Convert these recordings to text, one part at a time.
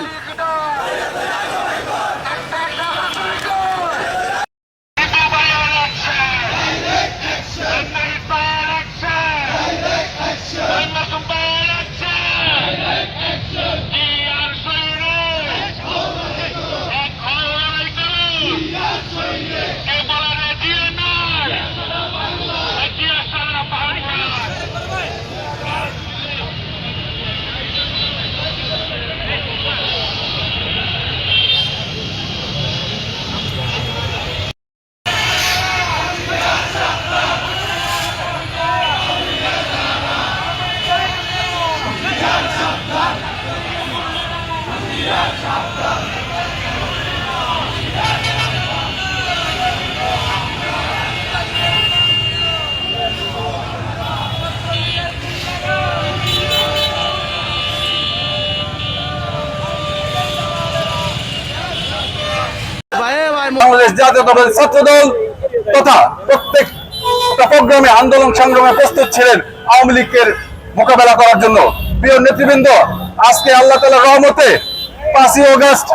Mobile Bangladesh জাতীয়তাবাদী ছাত্রদল তথা প্রত্যেকটা প্রোগ্রামে আন্দোলন সংগ্রামে প্রস্তুত ছিলেন আওয়ামী লীগের মোকাবেলা করার জন্য। প্রিয় নেতৃবৃন্দ, আজকে আল্লাহ তাআলার রহমতে 5ই আগস্ট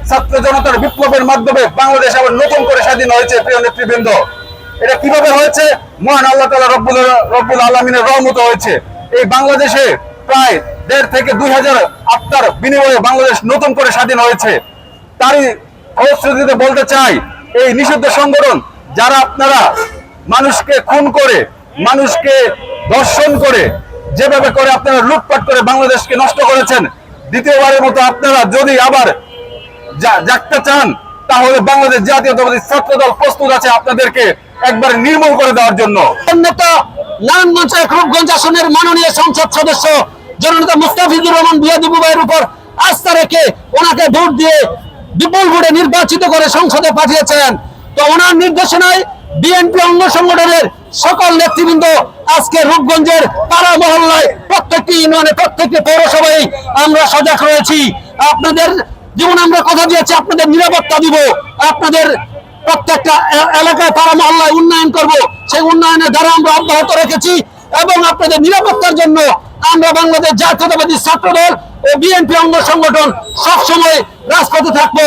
ছাত্র জনতার বিপ্লবের মাধ্যমে বাংলাদেশ আবার নতুন করে স্বাধীন হয়েছে। প্রিয় নেতৃবৃন্দ, এটা কিভাবে হয়েছে? মহান আল্লাহ তাআলা রব্বুল আলামিনের রহমতে হয়েছে। এই বাংলাদেশে প্রায় 1.5 থেকে 2,000 আত্মার বিনিময়ে বাংলাদেশ নতুন করে স্বাধীন হয়েছে। তারই ফলশ্রুতিতে বলতে চাই, এই নিষিদ্ধ সংগঠন যারা আপনারা মানুষকে খুন করে, মানুষকে ধর্ষণ করে, যেভাবে করে আপনারা লুটপাট করে বাংলাদেশকে নষ্ট করেছেন, দ্বিতীয়বারের মতো আপনারা যদি আবার জাগতে চান, তাহলে বাংলাদেশ জাতীয়তাবাদী ছাত্রদল প্রস্তুত আছে আপনাদেরকে একবার নির্মূল করে দেওয়ার জন্য। নারায়ণগঞ্জ রূপগঞ্জ আসনের মাননীয় সংসদ সদস্য জননেতা মুস্তাফিজুর রহমান বিয়াদিবু ভাইয়ের উপর আস্থা রেখে ওনাকে ভোট দিয়ে বিপুল ভোটে নির্বাচিত করে সংসদে পাঠিয়েছেন। তো ওনার নির্দেশনায় বিএনপি অঙ্গ সংগঠনের সকল নেতৃবৃন্দ আজকে রূপগঞ্জের পাড়া মহল্লায় প্রত্যেকটি ইউনিয়নে প্রত্যেকটি পৌরসভায় আমরা সজাগ রয়েছি। আপনাদের যেমন আমরা কথা দিয়েছি আপনাদের নিরাপত্তা দিব, আপনাদের প্রত্যেকটা এলাকায় পাড়া মহল্লায় উন্নয়ন করব, সেই উন্নয়নের দ্বারা আমরা অব্যাহত রেখেছি এবং আপনাদের নিরাপত্তার জন্য আমরা বাংলাদেশ জাতীয়তাবাদী ছাত্রদল ও বিএনপি অঙ্গ সংগঠন সবসময় রাজপথে থাকবো।